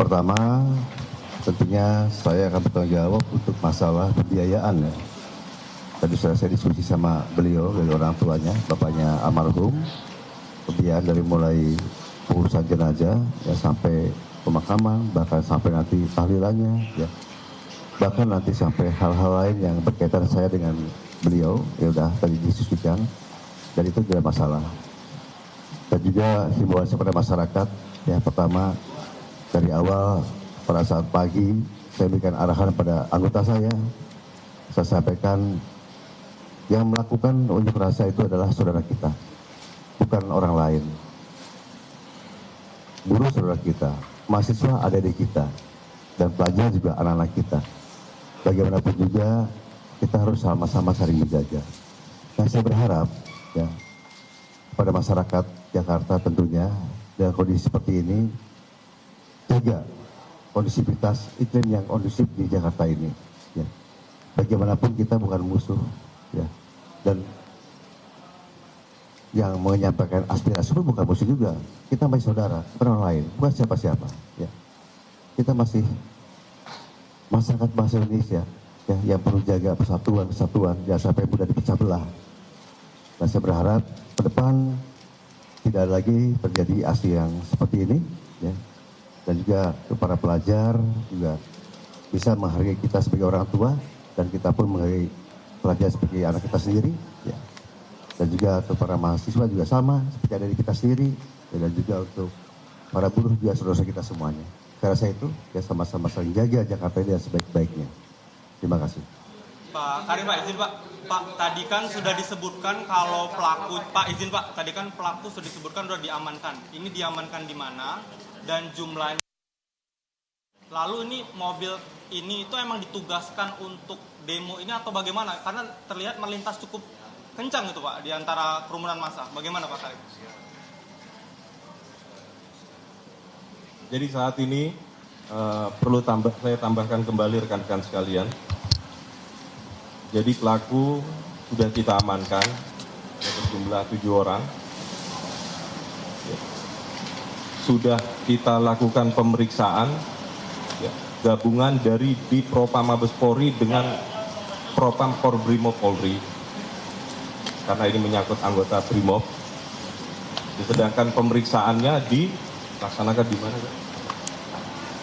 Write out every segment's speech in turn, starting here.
pertama, tentunya saya akan bertanggung jawab untuk masalah pembiayaan ya. Tadi sudah saya diskusi sama beliau, dari orang tuanya, bapaknya almarhum, pembiayaan dari mulai pengurusan jenazah ya sampai pemakaman, bahkan sampai nanti tahlilannya ya. Bahkan nanti sampai hal-hal lain yang berkaitan saya dengan beliau, ya udah tadi diskusikan, dan itu tidak masalah. Dan juga himbauan kepada masyarakat, ya pertama, dari awal pada saat pagi, saya berikan arahan pada anggota saya sampaikan, yang melakukan unjuk rasa itu adalah saudara kita, bukan orang lain. Buruh saudara kita, mahasiswa adik-adik kita, dan pelajar juga anak-anak kita. Bagaimanapun juga kita harus sama-sama saling menjaga. Nah, saya berharap ya pada masyarakat Jakarta tentunya dengan kondisi seperti ini, jaga kondisivitas iklim yang kondusif di Jakarta ini. Ya. Bagaimanapun kita bukan musuh, ya. Dan yang menyampaikan aspirasi pun bukan musuh juga. Kita masih saudara, bukan orang lain, bukan siapa-siapa. Ya. Kita masih masyarakat bangsa Indonesia ya, yang perlu jaga persatuan, jangan sampai mudah dipecah belah. Dan saya berharap ke depan tidak lagi terjadi aksi yang seperti ini ya. Dan juga para pelajar juga bisa menghargai kita sebagai orang tua, dan kita pun menghargai pelajar sebagai anak kita sendiri ya. Dan juga untuk para mahasiswa juga sama seperti dari kita sendiri ya, dan juga untuk para buruh juga saudara kita semuanya. Saya rasa itu ya, sama-sama saling jaga Jakarta ini sebaik-baiknya. Terima kasih. Pak Karim, Pak izin Pak. Pak, tadi kan sudah disebutkan kalau pelaku, Pak izin Pak, tadi kan pelaku sudah disebutkan sudah diamankan. Ini diamankan di mana dan jumlahnya? Lalu ini mobil ini itu emang ditugaskan untuk demo ini atau bagaimana? Karena terlihat melintas cukup kencang itu Pak di antara kerumunan massa. Bagaimana Pak Karim? Jadi saat ini perlu saya tambahkan kembali rekan-rekan sekalian. Jadi pelaku sudah kita amankan berjumlah 7 orang. Sudah kita lakukan pemeriksaan gabungan dari di Propam Mabes Polri dengan Propam Korbrimob Polri. Karena ini menyangkut anggota Brimob. Sedangkan pemeriksaannya dilaksanakan di mana?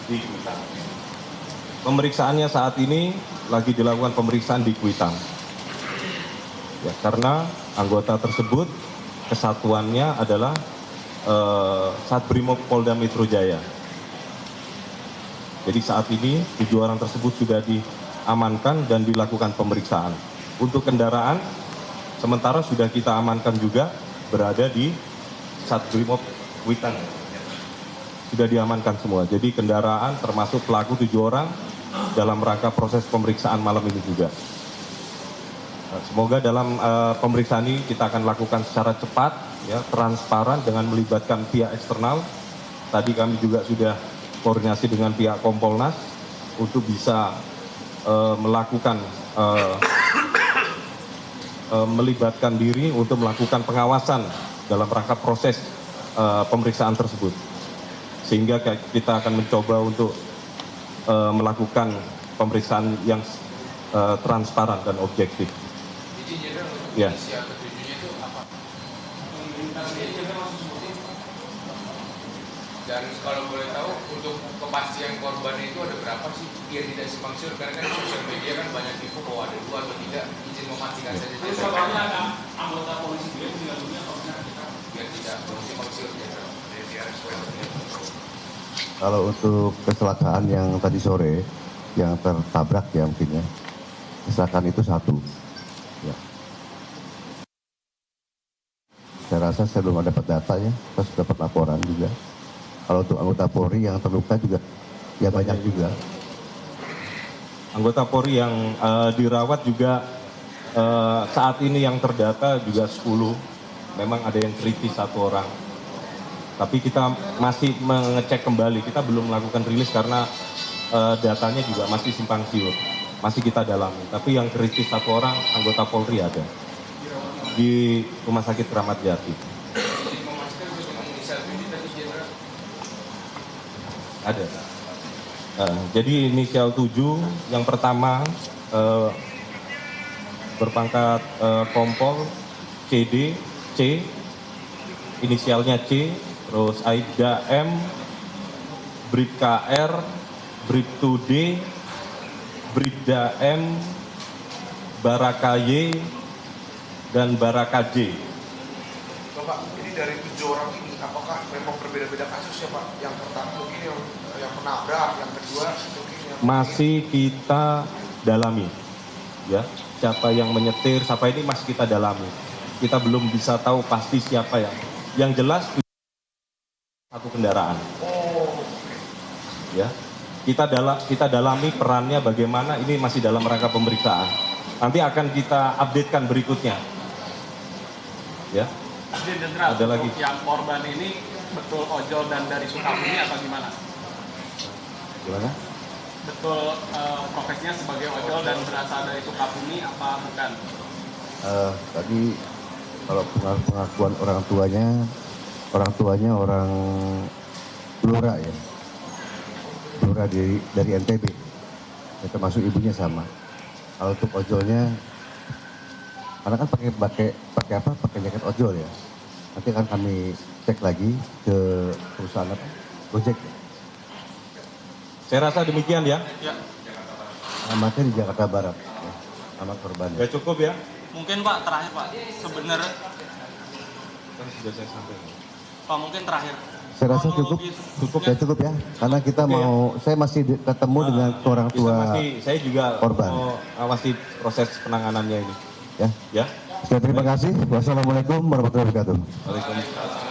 Di Kuitang. Pemeriksaannya saat ini lagi dilakukan pemeriksaan di Kuitang. Ya, karena anggota tersebut kesatuannya adalah Satbrimob Polda Metro Jaya. Jadi saat ini 7 orang tersebut sudah diamankan dan dilakukan pemeriksaan. Untuk kendaraan sementara sudah kita amankan juga berada di Satbrimob Kuitang. Sudah diamankan semua. Jadi kendaraan termasuk pelaku 7 orang dalam rangka proses pemeriksaan malam ini juga. Semoga dalam pemeriksaan ini kita akan lakukan secara cepat, ya, transparan dengan melibatkan pihak eksternal. Tadi kami juga sudah koordinasi dengan pihak Kompolnas untuk bisa melakukan melibatkan diri untuk melakukan pengawasan dalam rangka proses pemeriksaan tersebut. Sehingga kita akan mencoba untuk melakukan pemeriksaan yang transparan dan objektif. Ya. Dan kalau boleh tahu untuk kepastian korban itu ada berapa sih biar tidak simpang siur, karena kan di sosial media kan banyak info bahwa ada 2 atau 3, izin memastikan saja. Terus kabarnya ada anggota polisi dia meninggal dunia atau tidak? Biar tidak simpang siur ya. Kalau untuk kecelakaan yang tadi sore, yang tertabrak ya mungkin ya, kecelakaan itu 1. Ya. Saya rasa saya belum dapat datanya, saya sudah dapat laporan juga. Kalau untuk anggota Polri yang terluka juga, ya banyak juga. Anggota Polri yang dirawat juga saat ini yang terdata juga 10. Memang ada yang kritis 1 orang. Tapi kita masih mengecek kembali, kita belum melakukan rilis karena datanya juga masih simpang siur. Masih kita dalami, tapi yang kritis 1 orang anggota Polri ada di Rumah Sakit Kramat Jati. Ada. Jadi inisial 7, yang pertama berpangkat Kompol CD, C, inisialnya C, terus Aibda M, Bribka R, Bribtu D, Bribda M, Baraka Y, dan Baraka J. Bapak, ini dari 7 orang ini, apakah memang berbeda-beda kasus ya Pak? Yang pertama mungkin yang menabrak, yang kedua mungkin yang... Masih kita dalami, ya. Siapa yang menyetir, siapa ini masih kita dalami. Kita belum bisa tahu pasti siapa ya. Yang jelas satu kendaraan. Ya, kita dalami perannya bagaimana. Ini masih dalam rangka pemeriksaan. Nanti akan kita updatekan berikutnya. Ya. Jenderal, Ada lagi. yang korban ini betul ojol dan dari Sukabumi atau gimana? Gimana? Betul profesinya sebagai ojol dan berasal dari Sukabumi apa bukan? Tadi kalau pengakuan orang tuanya orang Blora ya, Blora dari NTB, ya, termasuk ibunya sama. Kalau untuk ojolnya, karena kan pakai jaket ojol ya. Nanti akan kami cek lagi ke perusahaan apa, Gojek. Saya rasa demikian ya. Ya, Alamatnya di Jakarta Barat, ya, alamat korbannya. Ya cukup ya. mungkin Pak terakhir Pak, sebenarnya Kan sudah saya sampaikan. Pak mungkin terakhir. Saya rasa cukup ya, karena kita saya masih ketemu dengan orang tua Saya juga korban. mau awasi proses penanganannya ini. ya. Ya. Terima kasih. Wassalamualaikum warahmatullahi wabarakatuh. Waalaikumsalam.